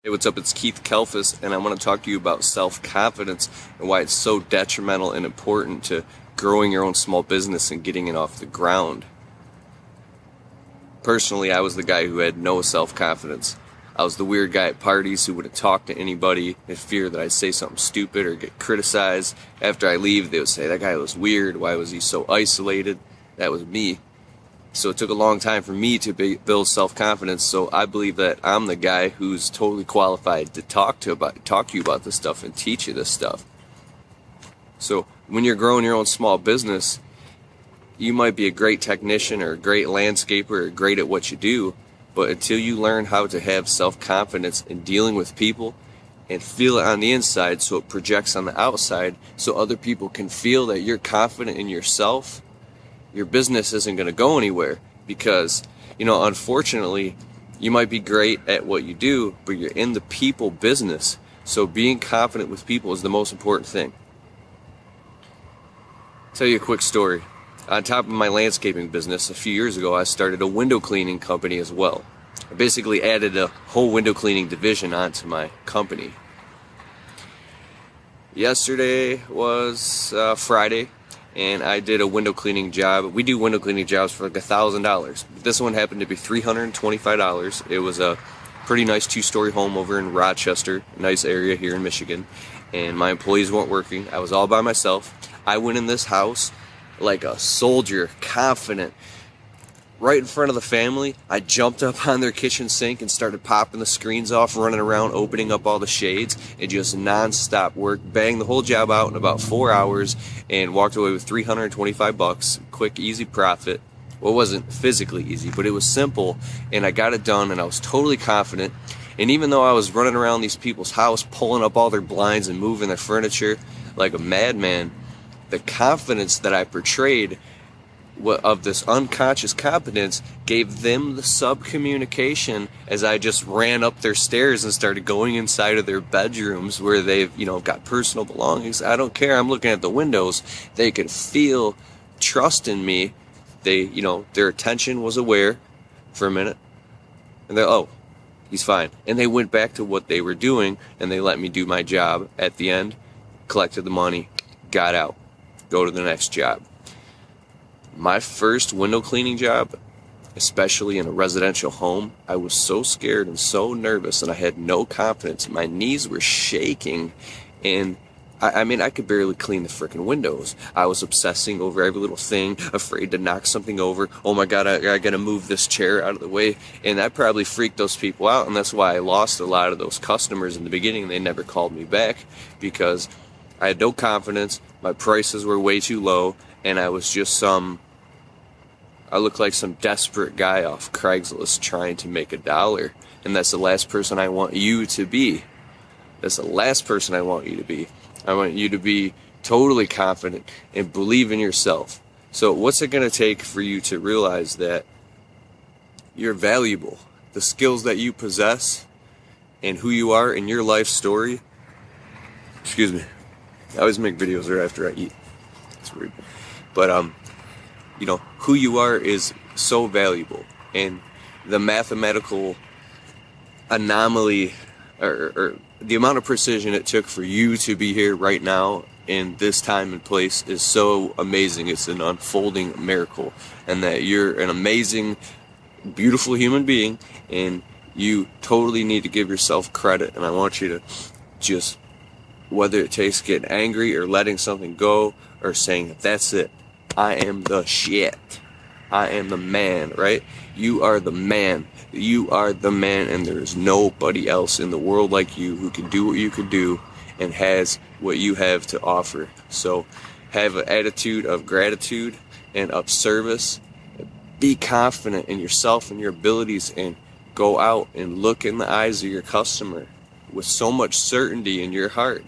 Hey, what's up? It's Keith Kalfas, and I want to talk to you about self-confidence and why it's so detrimental and important to growing your own small business and getting it off the ground. Personally, I was the guy who had no self-confidence. I was the weird guy at parties who wouldn't talk to anybody in fear that I'd say something stupid or get criticized. After I leave, they would say, "That guy was weird. Why was he so isolated?" That was me. So it took a long time for me to build self-confidence. So I believe that I'm the guy who's totally qualified to talk to you about this stuff and teach you this stuff. So when you're growing your own small business, you might be a great technician or a great landscaper or great at what you do, but until you learn how to have self-confidence in dealing with people and feel it on the inside so it projects on the outside so other people can feel that you're confident in yourself, your business isn't going to go anywhere. Because, unfortunately, you might be great at what you do, but you're in the people business. So being confident with people is the most important thing. I'll tell you a quick story. On top of my landscaping business, a few years ago, I started a window cleaning company as well. I basically added a whole window cleaning division onto my company. Yesterday was Friday, and I did a window cleaning job. We do window cleaning jobs for like $1,000. This one happened to be $325. It was a pretty nice 2-story home over in Rochester, nice area here in Michigan. And my employees weren't working. I was all by myself. I went in this house like a soldier, confident. Right in front of the family, I jumped up on their kitchen sink and started popping the screens off, running around, opening up all the shades, and just non-stop work. Banged the whole job out in about 4 hours and walked away with $325. Quick, easy profit. Well, it wasn't physically easy, but it was simple, and I got it done, and I was totally confident. And even though I was running around these people's house, pulling up all their blinds and moving their furniture like a madman, the confidence that I portrayed of this unconscious competence gave them the sub-communication as I just ran up their stairs and started going inside of their bedrooms where they've, got personal belongings. I don't care. I'm looking at the windows. They could feel trust in me. They, their attention was aware for a minute. And they're, oh, he's fine. And they went back to what they were doing, and they let me do my job at the end, collected the money, got out, go to the next job. My first window cleaning job, especially in a residential home, I was so scared and so nervous, and I had no confidence. My knees were shaking, and I could barely clean the frickin' windows. I was obsessing over every little thing, afraid to knock something over. Oh my God, I gotta move this chair out of the way. And that probably freaked those people out, and that's why I lost a lot of those customers in the beginning. They never called me back because I had no confidence, my prices were way too low, and I was just I look like some desperate guy off Craigslist trying to make $1. And that's the last person I want you to be. That's the last person I want you to be. I want you to be totally confident and believe in yourself. So what's it going to take for you to realize that you're valuable? The skills that you possess and who you are in your life story. Excuse me. I always make videos right after I eat. It's weird. But, who you are is so valuable. And the mathematical anomaly or the amount of precision it took for you to be here right now in this time and place is so amazing. It's an unfolding miracle. And that you're an amazing, beautiful human being, and you totally need to give yourself credit. And I want you to just, whether it takes getting angry or letting something go or saying, that's it, I am the shit, I am the man, right? You are the man. You are the man, and there is nobody else in the world like you who can do what you can do and has what you have to offer. So have an attitude of gratitude and of service. Be confident in yourself and your abilities, and go out and look in the eyes of your customer with so much certainty in your heart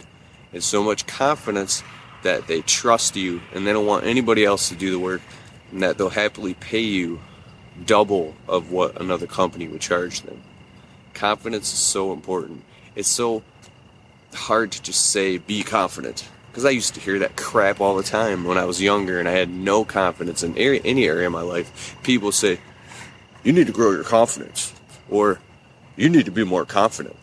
and so much confidence that they trust you and they don't want anybody else to do the work, and that they'll happily pay you double of what another company would charge them. Confidence is so important. It's so hard to just say, be confident. Because I used to hear that crap all the time when I was younger and I had no confidence in any area of my life. People say, you need to grow your confidence, or you need to be more confident.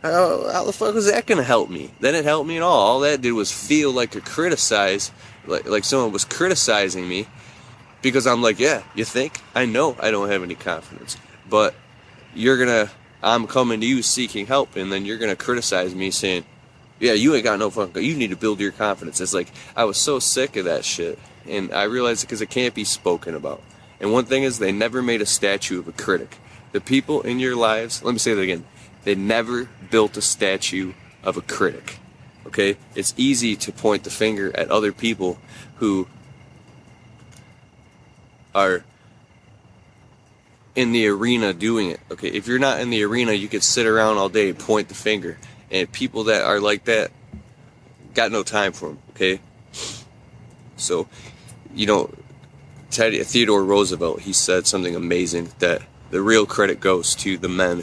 How the fuck was that gonna help me? That didn't help me at all. All that did was feel like like someone was criticizing me, because I'm like, yeah, you think? I know I don't have any confidence, but I'm coming to you seeking help, and then you're gonna criticize me saying, yeah, you ain't got no fucking, you need to build your confidence. It's like, I was so sick of that shit, and I realized it because it can't be spoken about. And one thing is, they never made a statue of a critic. The people in your lives, let me say that again, they never built a statue of a critic. Okay? It's easy to point the finger at other people who are in the arena doing it. Okay? If you're not in the arena, you could sit around all day, point the finger. And people that are like that, got no time for them. Okay? So, Theodore Roosevelt, he said something amazing, that the real credit goes to the men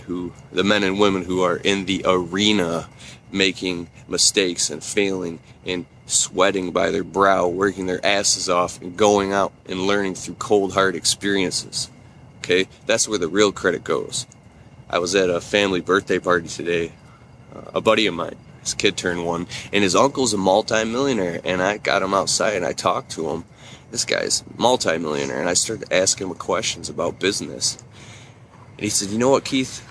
and women who are in the arena, making mistakes and failing and sweating by their brow, working their asses off, and going out and learning through cold hard experiences. Okay, that's where the real credit goes. I was at a family birthday party today. A buddy of mine, his kid turned 1, and his uncle's a multi-millionaire, and I got him outside and I talked to him. This guy's multi-millionaire, and I started asking him questions about business. And he said, you know what, Keith?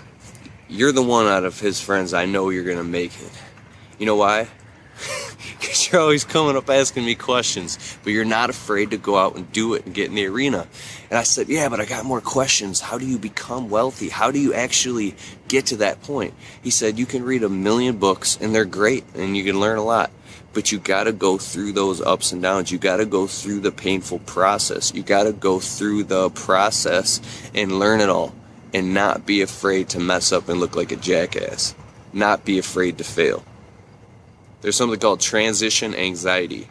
You're the one out of his friends I know you're going to make it. You know why? Because you're always coming up asking me questions, but you're not afraid to go out and do it and get in the arena. And I said, yeah, but I got more questions. How do you become wealthy? How do you actually get to that point? He said, you can read 1,000,000 books, and they're great, and you can learn a lot. But you got to go through those ups and downs. You got to go through the painful process. You got to go through the process and learn it all, and not be afraid to mess up and look like a jackass. Not be afraid to fail. There's something called transition anxiety,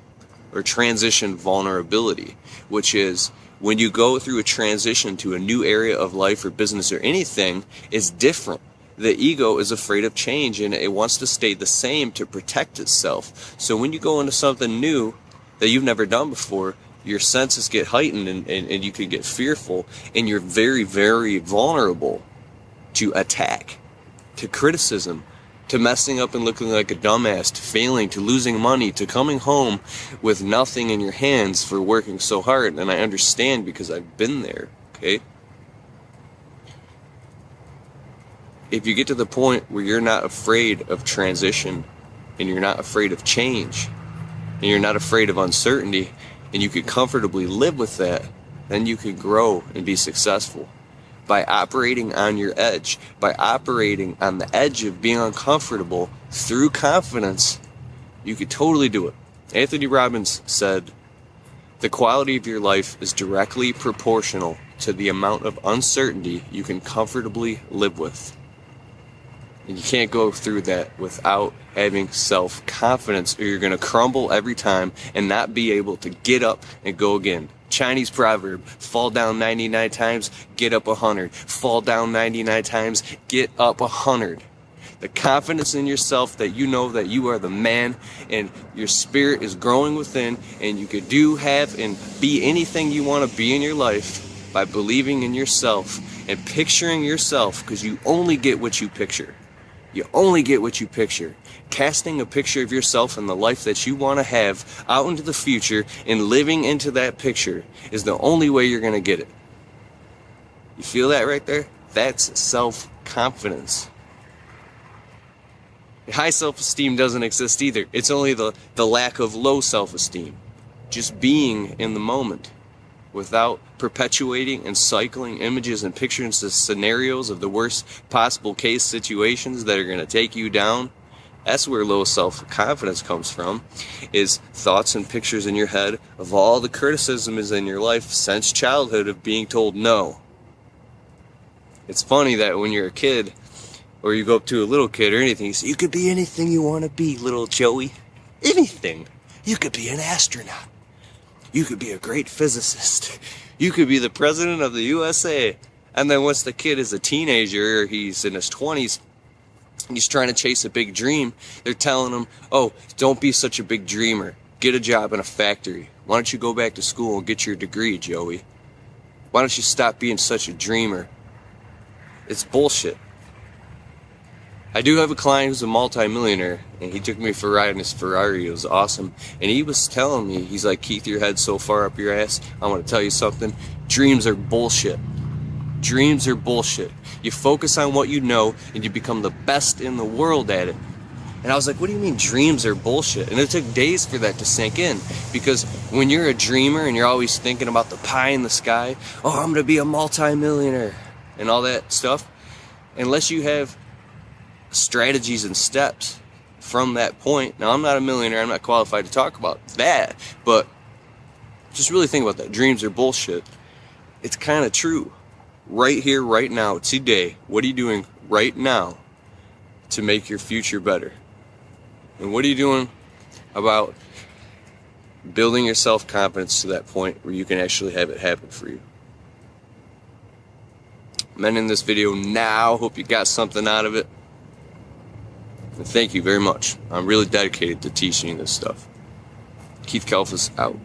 or transition vulnerability, which is when you go through a transition to a new area of life or business or anything, it's different. The ego is afraid of change, and it wants to stay the same to protect itself. So when you go into something new that you've never done before, your senses get heightened, and you can get fearful, and you're very, very vulnerable to attack, to criticism, to messing up and looking like a dumbass, to failing, to losing money, to coming home with nothing in your hands for working so hard. And I understand, because I've been there, okay? If you get to the point where you're not afraid of transition, and you're not afraid of change, and you're not afraid of uncertainty, and you can comfortably live with that, then you can grow and be successful. By operating on your edge, by operating on the edge of being uncomfortable through confidence, you could totally do it. Anthony Robbins said, the quality of your life is directly proportional to the amount of uncertainty you can comfortably live with. And you can't go through that without having self-confidence, or you're going to crumble every time and not be able to get up and go again. Chinese proverb, fall down 99 times, get up 100. Fall down 99 times, get up 100. The confidence in yourself that you know that you are the man, and your spirit is growing within, and you could do, have, and be anything you want to be in your life by believing in yourself and picturing yourself, because you only get what you picture. You only get what you picture. Casting a picture of yourself and the life that you want to have out into the future and living into that picture is the only way you're going to get it. You feel that right there? That's self-confidence. High self-esteem doesn't exist either. It's only the lack of low self-esteem. Just being in the moment without perpetuating and cycling images and pictures and scenarios of the worst possible case situations that are going to take you down. That's where low self-confidence comes from, is thoughts and pictures in your head of all the criticism is in your life since childhood of being told no. It's funny that when you're a kid, or you go up to a little kid or anything, you say, you could be anything you want to be, little Joey. Anything. You could be an astronaut. You could be a great physicist. You could be the president of the USA. And then once the kid is a teenager, or he's in his 20s, he's trying to chase a big dream, they're telling him, oh, don't be such a big dreamer. Get a job in a factory. Why don't you go back to school and get your degree, Joey? Why don't you stop being such a dreamer? It's bullshit. I do have a client who's a multi-millionaire, and he took me for a ride in his Ferrari. It was awesome. And he was telling me, he's like, Keith, your head's so far up your ass. I want to tell you something. Dreams are bullshit. Dreams are bullshit. You focus on what you know, and you become the best in the world at it. And I was like, what do you mean dreams are bullshit? And it took days for that to sink in. Because when you're a dreamer and you're always thinking about the pie in the sky, oh, I'm going to be a multi-millionaire, and all that stuff, unless you have strategies and steps from that point. Now, I'm not a millionaire. I'm not qualified to talk about that. But just really think about that. Dreams are bullshit. It's kind of true. Right here, right now, today, what are you doing right now to make your future better? And what are you doing about building your self-confidence to that point where you can actually have it happen for you? I'm ending this video now. Hope you got something out of it. And thank you very much. I'm really dedicated to teaching you this stuff. Keith Kalfas out.